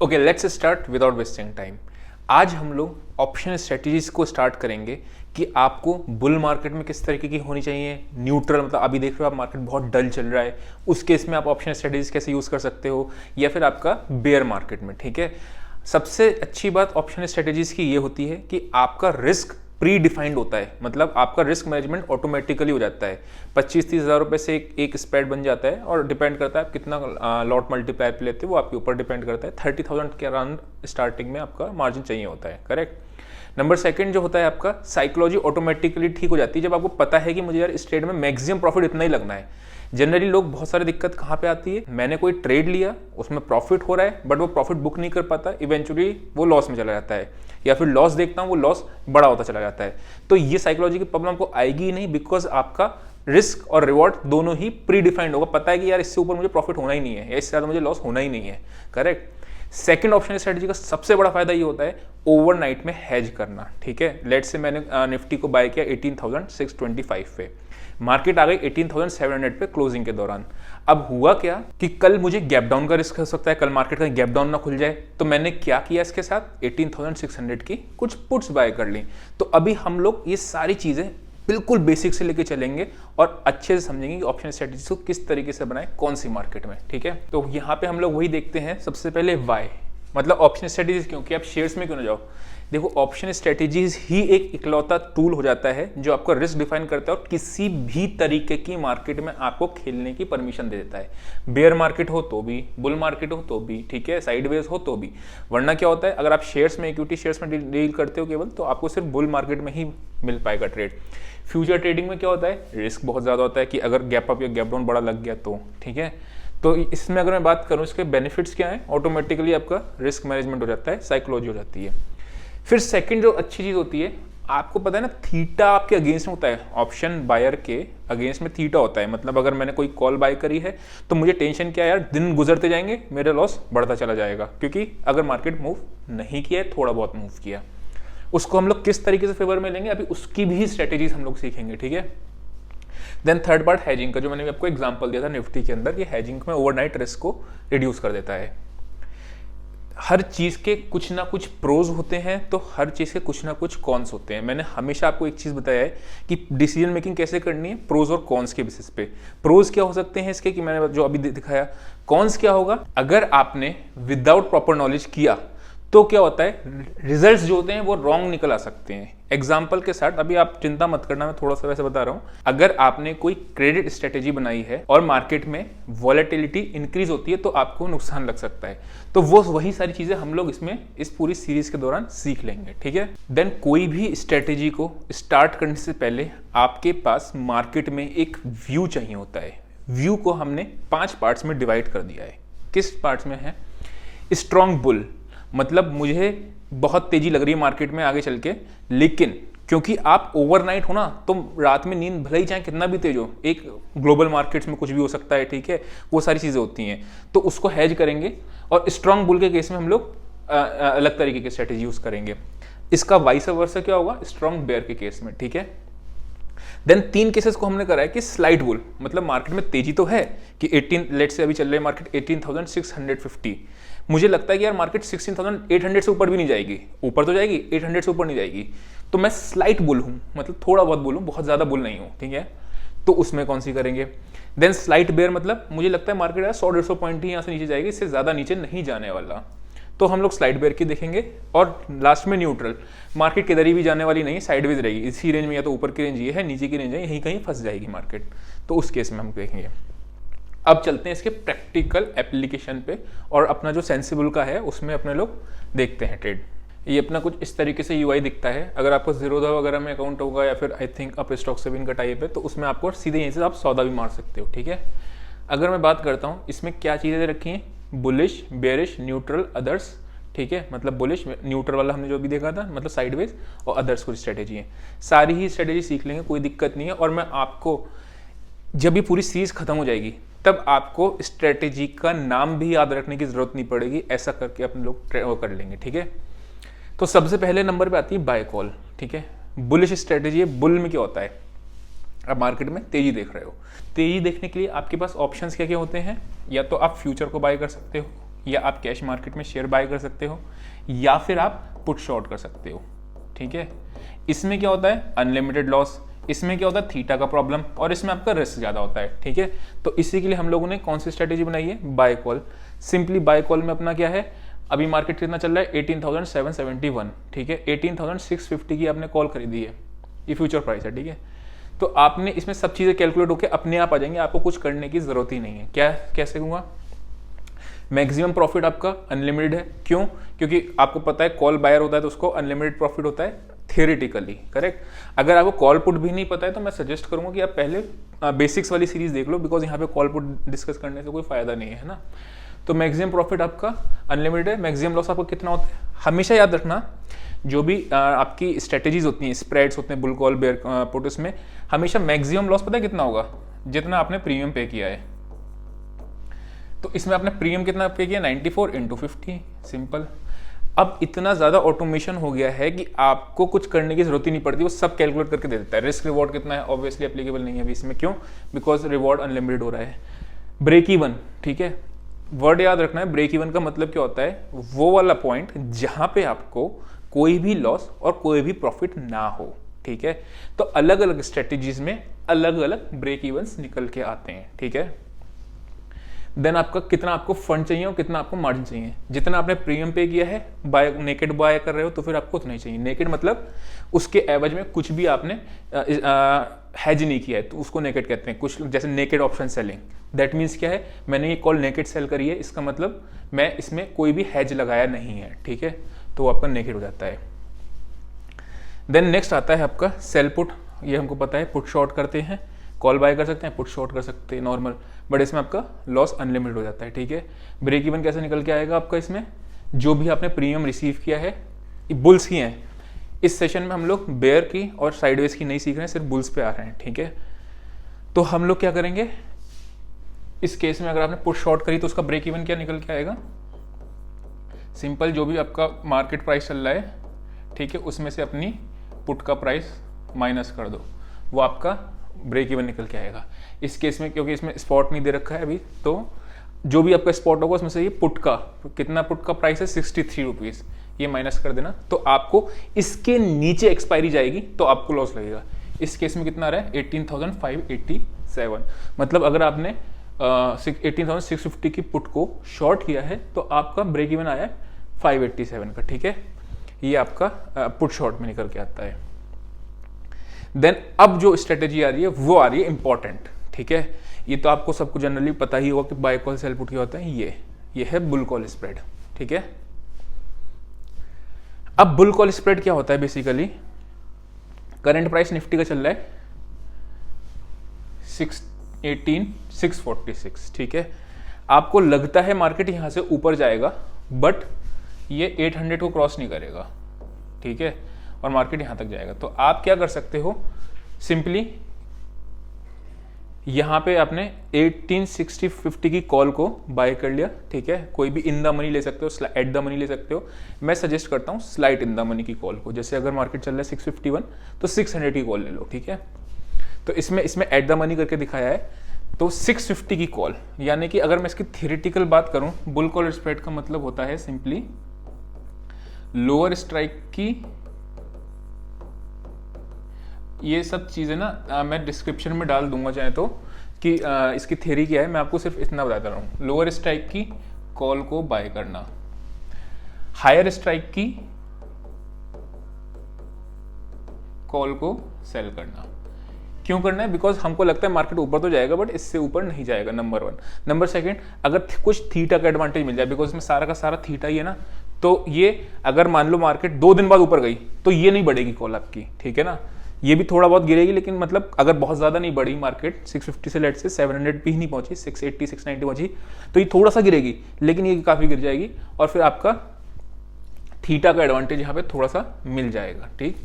Okay, let's start without wasting time. आज हम लोग ऑप्शन स्ट्रेटजीज को स्टार्ट करेंगे कि आपको बुल मार्केट में किस तरीके की होनी चाहिए, न्यूट्रल मतलब अभी देख रहे हो आप मार्केट बहुत डल चल रहा है, उस केस में आप ऑप्शन स्ट्रेटजीज कैसे यूज़ कर सकते हो, या फिर आपका बेयर मार्केट में। ठीक है, सबसे अच्छी बात ऑप्शन स्ट्रेटजीज की ये होती है कि आपका रिस्क प्री डिफाइंड होता है, मतलब आपका रिस्क मैनेजमेंट ऑटोमेटिकली हो जाता है। 25-30 हज़ार रुपये से एक स्प्रेड बन जाता है और डिपेंड करता है आप कितना लॉट मल्टीप्लायर पे लेते हो, वो आपके ऊपर डिपेंड करता है। 30,000 के अराउंड स्टार्टिंग में आपका मार्जिन चाहिए होता है, करेक्ट। नंबर सेकंड जो होता है आपका साइकोलॉजी ऑटोमेटिकली ठीक हो जाती है जब आपको पता है कि मुझे यार इस ट्रेड में मैक्सिमम प्रॉफिट इतना ही लगना है। जनरली लोग बहुत सारी दिक्कत कहाँ पे आती है, मैंने कोई ट्रेड लिया उसमें प्रॉफिट हो रहा है बट वो प्रॉफिट बुक नहीं कर पाता, इवेंचुअली वो लॉस में चला जाता है, या फिर लॉस देखता हूँ वो लॉस बड़ा होता चला जाता है। तो ये साइकोलॉजी की प्रॉब्लम आपको आएगी ही नहीं, बिकॉज आपका रिस्क और रिवॉर्ड दोनों ही प्री डिफाइंड होगा। पता है कि यार इससे ऊपर मुझे प्रॉफिट होना ही नहीं है या इससे ज़्यादा मुझे लॉस होना ही नहीं है, करेक्ट। सेकंड ऑप्शन स्ट्रेटजी का सबसे बड़ा फायदा ये होता है ओवरनाइट में हेज करना। ठीक है, लेट्स से मैंने निफ्टी को बाय किया 18,625 पे, मार्केट आ गई 18,700 पे क्लोजिंग के दौरान। अब हुआ क्या कि कल मुझे गैप डाउन का रिस्क हो सकता है, कल मार्केट का गैप डाउन ना खुल जाए, तो मैंने क्या किया इसके साथ 18,600 की कुछ पुट्स बाय कर ली। तो अभी हम लोग ये सारी चीजें बिल्कुल बेसिक से लेके चलेंगे और अच्छे से समझेंगे कि ऑप्शन स्ट्रेटजी को किस तरीके से बनाए कौन सी मार्केट में। ठीक है, तो यहाँ पे हम लोग वही देखते हैं सबसे पहले वाई, मतलब ऑप्शन स्ट्रेटजीज क्यों, कि आप शेयर्स में क्यों ना जाओ। देखो, ऑप्शन स्ट्रेटजीज ही एक इकलौता टूल हो जाता है जो आपका रिस्क डिफाइन करता है और किसी भी तरीके की मार्केट में आपको खेलने की परमिशन दे देता है। बेयर मार्केट हो तो भी, बुल मार्केट हो तो भी, ठीक है, साइडवेज हो तो भी। वरना क्या होता है, अगर आप शेयर्स में, इक्विटी शेयर्स में डील करते हो केवल, तो आपको सिर्फ बुल मार्केट में ही मिल पाएगा ट्रेड। फ्यूचर ट्रेडिंग में क्या होता है, रिस्क बहुत ज़्यादा होता है कि अगर गैप अप या गैप डाउन बड़ा लग गया तो, ठीक है। तो इसमें अगर मैं बात करूँ इसके बेनिफिट्स क्या हैं, ऑटोमेटिकली आपका रिस्क मैनेजमेंट हो जाता है, साइकोलॉजी हो जाती है। फिर सेकंड जो अच्छी चीज़ होती है, आपको पता है ना थीटा आपके अगेंस्ट में होता है, ऑप्शन बायर के अगेंस्ट में थीटा होता है। मतलब अगर मैंने कोई कॉल बाय करी है तो मुझे टेंशन क्या है यार, दिन गुजरते जाएंगे मेरा लॉस बढ़ता चला जाएगा, क्योंकि अगर मार्केट मूव नहीं किया है, थोड़ा बहुत मूव किया, उसको हम लोग किस तरीके से फेवर में लेंगे, अभी उसकी भी स्ट्रेटेजीज हम लोग सीखेंगे। ठीक है, देन थर्ड पार्ट हैजिंग का, जो मैंने आपको एग्जांपल दिया था निफ्टी के अंदर, ये हैजिंग में ओवरनाइट रिस्क को रिड्यूस कर देता है। हर चीज़ के कुछ ना कुछ प्रोज होते हैं तो हर चीज़ के कुछ ना कुछ कॉन्स होते हैं। मैंने हमेशा आपको एक चीज़ बताया है कि डिसीजन मेकिंग कैसे करनी है, प्रोज और कॉन्स के बेसिस पे। प्रोज क्या हो सकते हैं इसके, कि मैंने जो अभी दिखाया। कॉन्स क्या होगा, अगर आपने विदाउट प्रॉपर नॉलेज किया तो क्या होता है, रिजल्ट्स जो होते हैं वो रॉन्ग निकल आ सकते हैं। एग्जाम्पल के साथ, अभी आप चिंता मत करना, मैं थोड़ा सा वैसे बता रहा हूं, अगर आपने कोई क्रेडिट स्ट्रेटेजी बनाई है और मार्केट में वॉलेटिलिटी इंक्रीज होती है तो आपको नुकसान लग सकता है। तो वो वही सारी चीजें हम लोग इसमें इस पूरी सीरीज के दौरान सीख लेंगे। ठीक है, देन कोई भी स्ट्रेटेजी को स्टार्ट करने से पहले आपके पास मार्केट में एक व्यू चाहिए होता है। व्यू को हमने 5 पार्ट्स में डिवाइड कर दिया है। किस पार्ट्स में है, स्ट्रॉन्ग बुल, मतलब मुझे बहुत तेजी लग रही है मार्केट में आगे चल के, लेकिन क्योंकि आप ओवरनाइट हो ना, तो रात में नींद भले ही चाहे कितना भी तेज हो, एक ग्लोबल मार्केट्स में कुछ भी हो सकता है, ठीक है, वो सारी चीजें होती हैं, तो उसको हेज करेंगे। और स्ट्रॉन्ग बुल के केस में हम लोग अलग तरीके की स्ट्रेटेजी यूज करेंगे। इसका वाइस वर्सा क्या होगा स्ट्रॉन्ग बेयर के केस में। ठीक है, देन 3 केसेस को हमने करा है कि स्लाइड बुल, मतलब मार्केट में तेजी तो है कि 18, लेट्स से अभी चल रही है मार्केट 18,650, मुझे लगता है कि यार मार्केट 16,800 से ऊपर भी नहीं जाएगी, ऊपर तो जाएगी 800 से ऊपर नहीं जाएगी, तो मैं स्लाइट बुल हूँ, मतलब थोड़ा बहुत बुल हूँ, बहुत ज्यादा बुल नहीं हूँ। ठीक है, तो उसमें कौन सी करेंगे। देन स्लाइट बेयर, मतलब मुझे लगता है मार्केट 100-150 पॉइंट ही यहाँ से नीचे जाएगी, इससे ज्यादा नीचे नहीं जाने वाला, तो हम लोग स्लाइड बेयर की देखेंगे। और लास्ट में न्यूट्रल, मार्केट किधर ही भी जाने वाली नहीं, साइडवेज रहेगी, इसी रेंज में, या तो ऊपर की रेंज ये है, नीचे की रेंज है, यहीं कहीं फंस जाएगी मार्केट, तो उस केस में हम देखेंगे। अब चलते हैं इसके प्रैक्टिकल एप्लीकेशन पे, और अपना जो सेंसिबल का है उसमें अपने लोग देखते हैं ट्रेड। ये अपना कुछ इस तरीके से यूआई दिखता है। अगर आपको जीरोधा वगैरह में अकाउंट होगा, या फिर I think up stock saving का टाइप है, तो उसमें आपको सीधे यहीं से आप सौदा भी मार सकते हो। ठीक है, अगर मैं बात करता हूँ इसमें क्या चीज़ें रखी हैं, बुलिश, बेयरिश, न्यूट्रल, अदर्स। ठीक है, मतलब बुलिश, न्यूट्रल वाला हमने जो भी देखा था, मतलब साइडवेज, और अदर्स कुछ स्ट्रेटेजी है। सारी ही स्ट्रेटेजी सीख लेंगे, कोई दिक्कत नहीं है। और मैं आपको जब ये पूरी सीरीज खत्म हो जाएगी तब आपको स्ट्रेटेजी का नाम भी याद रखने की जरूरत नहीं पड़ेगी, ऐसा करके अपने लोग कर लेंगे। ठीक है, तो सबसे पहले नंबर पे आती है बाय कॉल। ठीक है, बुलिश स्ट्रेटेजी है। बुल में क्या होता है, आप मार्केट में तेजी देख रहे हो, तेजी देखने के लिए आपके पास ऑप्शंस क्या क्या होते हैं, या तो आप फ्यूचर को बाय कर सकते हो, या आप कैश मार्केट में शेयर बाय कर सकते हो, या फिर आप पुट शॉर्ट कर सकते हो। ठीक है, इसमें क्या होता है अनलिमिटेड लॉस, इसमें क्या होता है थीटा का प्रॉब्लम, और इसमें आपका रिस्क ज़्यादा होता है। ठीक है, तो इसी के लिए हम लोगों ने कौन सी स्ट्रेटेजी बनाई है, by call. Simply by call में अपना क्या है, अभी मार्केट कितना चल रहा है 18,771। ठीक है, 18,650 की आपने कॉल खरीदी है, ये फ्यूचर प्राइस है। ठीक है, तो आपने इसमें सब चीज़ें कैलकुलेट होकर अपने आप आ जाएंगे, आपको कुछ करने की ज़रूरत ही नहीं है। क्या कैसे हुआ, मैक्सिमम प्रॉफिट आपका अनलिमिटेड है। क्यों, क्योंकि आपको पता है कॉल बायर होता है तो उसको अनलिमिटेड प्रॉफिट होता है थियोरेटिकली, करेक्ट। अगर आपको कॉल पुट भी नहीं पता है तो मैं सजेस्ट करूंगा कि आप पहले बेसिक्स वाली सीरीज देख लो, बिकॉज यहाँ पे कॉल पुट डिस्कस करने से कोई फायदा नहीं है ना। तो मैक्सिमम प्रॉफिट आपका अनलिमिटेड है, मैक्सिमम लॉस आपका कितना होता है, हमेशा याद रखना जो भी आपकी स्ट्रेटेजीज होती हैं, स्प्रेड्स होते हैं, बुल कॉल बेयर पुट, उसमें हमेशा मैक्सिमम लॉस पता है कितना होगा, जितना आपने प्रीमियम पे किया है। तो इसमें आपने प्रीमियम कितना पे किया 94 × 50, सिंपल। अब इतना ज़्यादा ऑटोमेशन हो गया है कि आपको कुछ करने की जरूरत ही नहीं पड़ती, वो सब कैलकुलेट करके दे देता है। रिस्क रिवॉर्ड कितना है ऑब्वियसली एप्लीकेबल नहीं है अभी इसमें, क्यों, बिकॉज रिवॉर्ड अनलिमिटेड हो रहा है। ब्रेक इवन, ठीक है, वर्ड याद रखना है, ब्रेक इवन का मतलब क्या होता है, वो वाला पॉइंट जहां पे आपको कोई भी लॉस और कोई भी प्रॉफिट ना हो। ठीक है, तो अलग अलग स्ट्रेटेजीज में अलग अलग ब्रेक इवन्स निकल के आते हैं। ठीक है, देन आपका कितना आपको फंड चाहिए और कितना आपको मार्जिन चाहिए। जितना आपने प्रीमियम पे किया है, बाय नेकेड बाय कर रहे हो तो फिर आपको उतना ही चाहिए। नेकेड मतलब उसके एवज में कुछ भी आपने हैज नहीं किया है तो उसको नेकेड कहते हैं। कुछ जैसे naked option selling, that means क्या है, मैंने ये कॉल नेकेड सेल करी है, इसका मतलब मैं इसमें कोई भी हैज लगाया नहीं है। ठीक है, तो आपका नेकेड हो जाता है। देन नेक्स्ट आता है आपका सेल पुट, ये हमको पता है पुट शॉर्ट करते हैं, कॉल बाय कर सकते हैं, पुट शॉर्ट कर सकते हैं नॉर्मल, बट इसमें आपका लॉस अनलिमिटेड हो जाता है। ठीक है, ब्रेक इवन कैसे निकल के आएगा आपका, इसमें जो भी आपने प्रीमियम रिसीव किया है, बुल्स की हैं। इस सेशन में हम लोग बेयर की और साइडवेज की नहीं सीख रहे हैं, सिर्फ बुल्स पे आ रहे हैं। ठीक है, तो हम लोग क्या करेंगे इस केस में, अगर आपने पुट शॉर्ट करी तो उसका ब्रेक इवन क्या निकल के आएगा, सिंपल जो भी आपका मार्केट प्राइस चल रहा है, ठीक है, उसमें से अपनी पुट का प्राइस माइनस कर दो, वो आपका ब्रेक इवन निकल के आएगा। इस केस में क्योंकि इसमें स्पॉट नहीं दे रखा है अभी, तो जो भी आपका स्पॉट होगा उसमें से ये पुट का कितना, पुट का प्राइस है 63 रुपीज़, ये माइनस कर देना, तो आपको इसके नीचे एक्सपायरी जाएगी तो आपको लॉस लगेगा। इस केस में कितना आ रहा है 18,587, मतलब अगर आपने 18,650 की पुट को शॉर्ट किया है तो आपका ब्रेक इवन आया है 587 का। ठीक है, ये आपका पुट शॉर्ट में निकल के आता है। देन अब जो स्ट्रेटेजी आ रही है वो आ रही है इंपॉर्टेंट। ठीक है, ये तो आपको सबको जनरली पता ही होगा कि बाय कॉल सेल पुट क्या होता है, ये है बुल कॉल स्प्रेड। ठीक है, अब बुल कॉल स्प्रेड क्या होता है, बेसिकली करंट प्राइस निफ्टी का चल रहा है 18,646। ठीक है, आपको लगता है मार्केट यहां से ऊपर जाएगा, बट ये 800 को क्रॉस नहीं करेगा। ठीक है, और मार्केट यहां तक जाएगा, तो आप क्या कर सकते हो, सिंपली यहां पे आपने 18,650 की कॉल को बाय कर लिया। ठीक है, कोई भी इन द मनी ले सकते हो, एट द मनी ले सकते हो, मैं सजेस्ट करता हूं स्लाइट इन द मनी की कॉल को। जैसे अगर मार्केट चल रहा है 651 तो 600 की कॉल ले लो। ठीक है, तो इसमें एट द मनी करके दिखाया है, तो 650 की कॉल, यानी कि अगर मैं इसकी थियोरेटिकल बात करूं, बुल कॉल स्प्रेड का मतलब होता है सिंपली लोअर स्ट्राइक की, ये सब चीज़ें ना मैं डिस्क्रिप्शन में डाल दूंगा चाहे तो, कि इसकी थ्योरी क्या है, मैं आपको सिर्फ इतना बताता रहा हूँ। लोअर स्ट्राइक की कॉल को बाय करना, हायर स्ट्राइक की कॉल को सेल करना। क्यों करना है, बिकॉज हमको लगता है मार्केट ऊपर तो जाएगा बट इससे ऊपर नहीं जाएगा, नंबर 1। नंबर 2, अगर कुछ थीटा का एडवांटेज मिल जाए, बिकॉज इसमें सारा का सारा थीटा ही है ना, तो ये अगर मान लो मार्केट 2 दिन बाद ऊपर गई तो ये नहीं बढ़ेगी कॉल आपकी। ठीक है ना, ये भी थोड़ा बहुत गिरेगी, लेकिन मतलब अगर बहुत ज़्यादा नहीं बढ़ी मार्केट, 650 से लेट से 700 भी नहीं पहुंची, 680 690 पहुंची, तो ये थोड़ा सा गिरेगी, लेकिन ये काफ़ी गिर जाएगी और फिर आपका थीटा का एडवांटेज यहाँ पे थोड़ा सा मिल जाएगा। ठीक,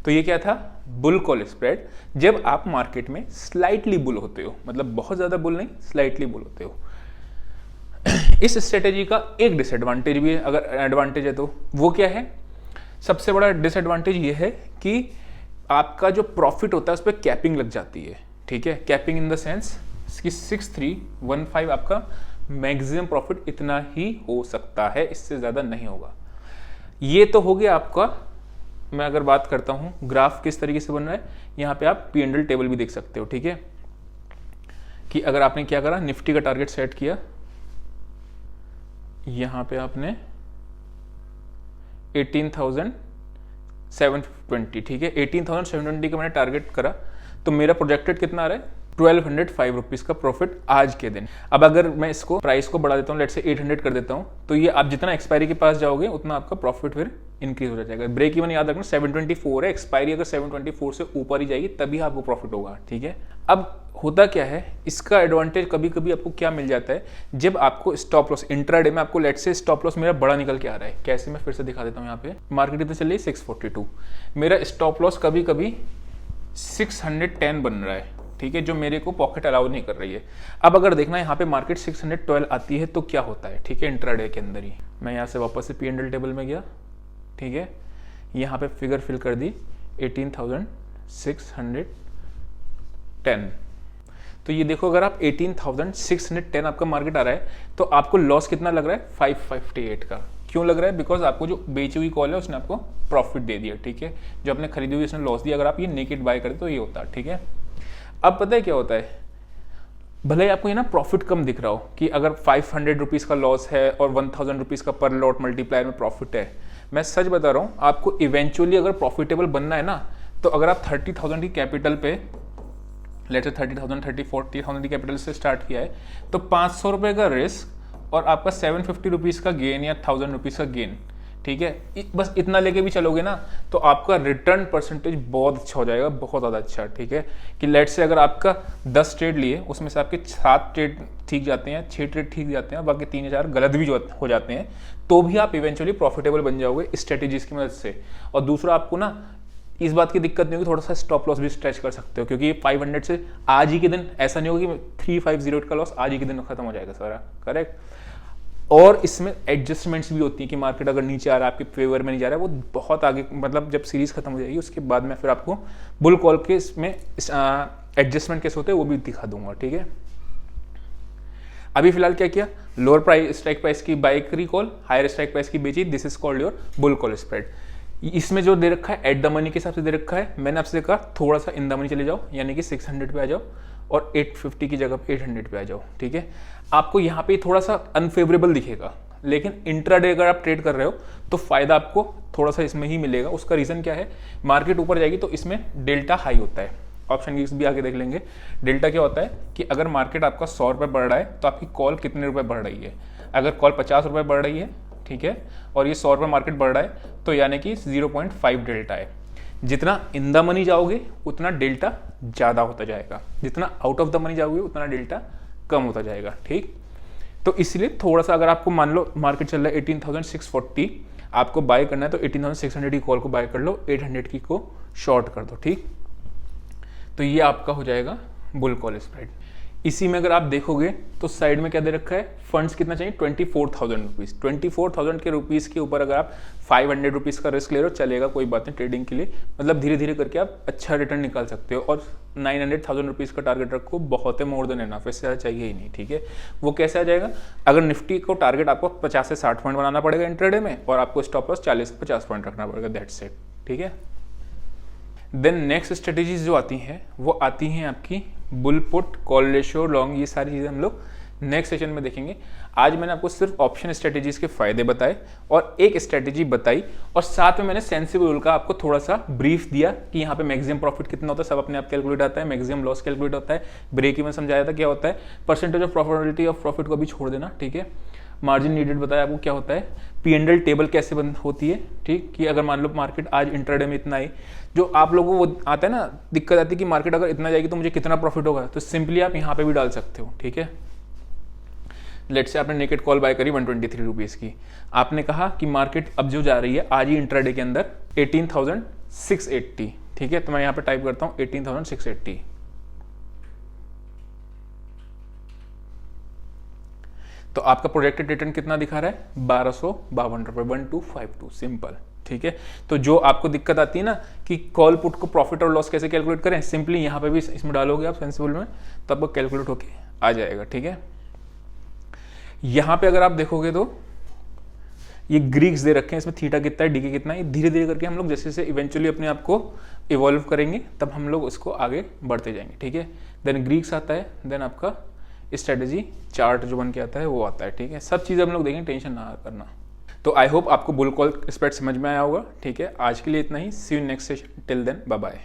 तो ये क्या था, बुल कॉल स्प्रेड, जब आप मार्केट में स्लाइटली बुल होते हो, मतलब बहुत ज़्यादा बुल नहीं, स्लाइटली बुल होते हो। इस स्ट्रेटेजी का एक डिसएडवांटेज भी है, अगर एडवांटेज है तो वो क्या है, सबसे बड़ा डिसएडवांटेज ये है कि आपका जो प्रॉफिट होता है उस पर कैपिंग लग जाती है। ठीक है, कैपिंग इन द सेंस कि 6315 आपका मैक्सिमम प्रॉफिट इतना ही हो सकता है, इससे ज़्यादा नहीं होगा। ये तो हो गया आपका। मैं अगर बात करता हूँ ग्राफ किस तरीके से बन रहा है, यहाँ पे आप P&L टेबल भी देख सकते हो, ठीक है, कि अगर आपने क्या करा, निफ्टी का टारगेट सेट किया, यहाँ पे आपने 18,720, ठीक है, 18,720 का मैंने टारगेट करा, तो मेरा प्रोजेक्टेड कितना आ रहा है, 1205 रुपीज़ का प्रॉफिट आज के दिन। अब अगर मैं इसको प्राइस को बढ़ा देता हूँ, लेट से 800 कर देता हूँ, तो ये आप जितना एक्सपायरी के पास जाओगे उतना आपका प्रॉफिट फिर इंक्रीज हो जाएगा। ब्रेक इवन याद रखना 724 है, एक्सपायरी अगर 724 से ऊपर ही जाएगी तभी आपको प्रॉफिट होगा, ठीक है। अब होता क्या है, इसका एडवांटेज कभी कभी आपको क्या मिल जाता है, जब आपको स्टॉप लॉस इंट्राडे में आपको लेट से स्टॉप लॉस मेरा बड़ा निकल के आ रहा है, कैसे मैं फिर से दिखा देता हूँ। यहाँ पे मार्केट इतना चल रही है 642, मेरा स्टॉप लॉस कभी कभी 610 बन रहा है, ठीक है, जो मेरे को पॉकेट अलाउ नहीं कर रही है। अब अगर देखना यहाँ पे मार्केट 612 आती है तो क्या होता है, ठीक है, इंट्राडे के अंदर ही। मैं यहाँ से वापस से P&L टेबल में गया, ठीक है, यहाँ पे फिगर फिल कर दी 18,610। तो ये देखो, अगर आप 18,610 आपका मार्केट आ रहा है तो आपको लॉस कितना लग रहा है, 558 का। क्यों लग रहा है, बिकॉज आपको जो बेची हुई कॉल है उसने आपको प्रॉफिट दे दिया, ठीक है, जो आपने खरीदी हुई उसने लॉस दिया। अगर आप ये नेकेड बाय करें तो ये होता है, ठीक है। अब पता है क्या होता है, भले ही आपको ये ना प्रॉफिट कम दिख रहा हो कि अगर 500 रुपीज़ का लॉस है और 1000 रुपीज़ का पर लॉट मल्टीप्लायर में प्रॉफिट है, मैं सच बता रहा हूँ, आपको इवेंचुअली अगर प्रॉफिटेबल बनना है ना, तो अगर आप 30,000 की कैपिटल पे, लेट से 30,000 40,000 की कैपिटल से स्टार्ट किया है, तो 500 रुपये का रिस्क और आपका 750 रुपीज़ का गेन या 1000 रुपीज़ का गेन, ठीक है, बस इतना लेके भी चलोगे ना तो आपका रिटर्न परसेंटेज बहुत अच्छा हो जाएगा, बहुत ज़्यादा अच्छा, ठीक है। कि लेट से अगर आपका 10 ट्रेड लिए, उसमें से आपके 7 ट्रेड ठीक जाते हैं, 6 ट्रेड ठीक जाते हैं, बाकी 3-4 गलत भी हो जाते हैं, तो भी आप इवेंचुअली प्रॉफिटेबल बन जाओगे स्ट्रेटेजीज की मदद से। और दूसरा, आपको ना इस बात की दिक्कत नहीं होगी, थोड़ा सा स्टॉप लॉस भी स्ट्रेच कर सकते हो, क्योंकि ये 500 से आज ही के दिन ऐसा नहीं होगा कि 3,508 का लॉस आज ही के दिन खत्म हो जाएगा सारा, करेक्ट। और इसमें एडजस्टमेंट्स भी होती हैं कि मार्केट अगर नीचे आ रहा है, आपके फेवर में नहीं जा रहा है, वो बहुत आगे, मतलब जब सीरीज खत्म हो जाएगी उसके बाद में फिर आपको बुल कॉल के इसमें एडजस्टमेंट कैसे होते हैं वो भी दिखा दूंगा, ठीक है। अभी फिलहाल क्या किया, लोअर प्राइस स्ट्राइक प्राइस की बाय करी कॉल, हायर स्ट्राइक प्राइस की बेची, this is called your bull call spread. इसमें जो दे रखा है एट द मनी के हिसाब से दे रखा है, मैंने आपसे कहा थोड़ा सा इन द मनी चले जाओ, यानी कि 600 पे आ जाओ और 850 की जगह पे 800 पे आ जाओ, ठीक है। आपको यहाँ पे थोड़ा सा अनफेवरेबल दिखेगा, लेकिन इंट्राडे अगर आप ट्रेड कर रहे हो तो फायदा आपको थोड़ा सा इसमें ही मिलेगा। उसका रीजन क्या है, मार्केट ऊपर जाएगी तो इसमें डेल्टा हाई होता है, ऑप्शन की भी आगे देख लेंगे। डेल्टा क्या होता है कि अगर मार्केट आपका 100 रुपये बढ़ रहा है तो आपकी कॉल कितने रुपए बढ़ रही है। अगर कॉल 50 रुपये बढ़ रही है, ठीक है, और ये 100 रुपये मार्केट बढ़ रहा है, तो यानी कि 0.5 डेल्टा है। जितना इन द मनी जाओगे उतना डेल्टा ज़्यादा होता जाएगा, जितना आउट ऑफ द मनी जाओगे उतना डेल्टा कम होता जाएगा, ठीक। तो इसलिए थोड़ा सा, अगर आपको मान लो मार्केट चल रहा है 18,640, आपको बाय करना है तो 18,600 की कॉल को बाय कर लो, 800 की को शॉर्ट कर दो, ठीक। तो ये आपका हो जाएगा बुल कॉल स्प्रेड। इसी में अगर आप देखोगे तो साइड में क्या दे रखा है, फंड्स कितना चाहिए, 24,000 रुपीज़। 24,000 के रुपीज़ के ऊपर अगर आप 500 रुपीज़ का रिस्क ले रहे हो चलेगा, कोई बात नहीं, ट्रेडिंग के लिए मतलब धीरे धीरे करके आप अच्छा रिटर्न निकाल सकते हो। और 900,000 रुपीज़ का टारगेट रखो, बहुत है, मोर देन एनफ, इससे ज़्यादा चाहिए ही नहीं, ठीक है। वो कैसे आ जाएगा, अगर निफ्टी को टारगेट आपको 50 से 60 पॉइंट बनाना पड़ेगा इंट्राडे में, और आपको स्टॉप लॉस 40 से 50 पॉइंट रखना पड़ेगा, दैट्स इट, ठीक है। देन नेक्स्ट स्ट्रेटेजीज जो आती हैं वो आती हैं आपकी bull put, call ratio, long, ये सारी चीज़ें हम लोग नेक्स्ट सेशन में देखेंगे। आज मैंने आपको सिर्फ ऑप्शन स्ट्रेटेजीज के फायदे बताए और एक स्ट्रेटेजी बताई, और साथ में मैंने सेंसिबल रूल का आपको थोड़ा सा ब्रीफ दिया कि यहाँ पे मैक्सिमम प्रॉफिट कितना होता है, सब अपने आप कैलकुलेट आता है, मैक्सिमम लॉस कैलकुलेट होता है, ब्रेक इवन समझाया था क्या होता है, percentage of profitability of profit को भी छोड़ देना, ठीक है। मार्जिन नीडेड बताया आपको क्या होता है, P&L टेबल कैसे बंद होती है, ठीक, कि अगर मान लो मार्केट आज इंट्राडे में इतना है, जो आप लोगों को वो आता है ना, दिक्कत आती है कि मार्केट अगर इतना जाएगी तो मुझे कितना प्रॉफिट होगा, तो सिंपली आप यहाँ पे भी डाल सकते हो, ठीक है। लेट से आपने नेकेड कॉल बाय करी 123 रुपीज़ की, आपने कहा कि मार्केट अब जो जा रही है आज ही इंट्राडे के अंदर 18,680, ठीक है, तो मैं यहाँ पे टाइप करता हूँ 18,680। तो आपका प्रोजेक्टेड रिटर्न कितना दिखा रहा है, 1252 रुपये, 1252, सिंपल, ठीक है। तो जो आपको दिक्कत आती है ना कि कॉल पुट को प्रॉफिट और लॉस कैसे कैलकुलेट करें, सिंपली यहाँ पे भी इसमें डालोगे आप सेंसिबल में, तो आपको कैलकुलेट होके आ जाएगा, ठीक है। यहाँ पे अगर आप देखोगे तो ये ग्रीक्स दे रखे हैं, इसमें थीटा कितना है, डी के कितना है, धीरे धीरे करके हम लोग जैसे जैसे इवेंचुअली अपने आप को इवॉल्व करेंगे तब हम लोग उसको आगे बढ़ते जाएंगे, ठीक है। देन ग्रीक्स आता है, देन आपका स्ट्रेटेजी चार्ट जो बन के आता है वो आता है, ठीक है। सब चीज़ें हम लोग देखेंगे, टेंशन ना करना। तो आई होप आपको बुल कॉल स्प्रेड समझ में आया होगा, ठीक है। आज के लिए इतना ही, see you next session, till then bye bye.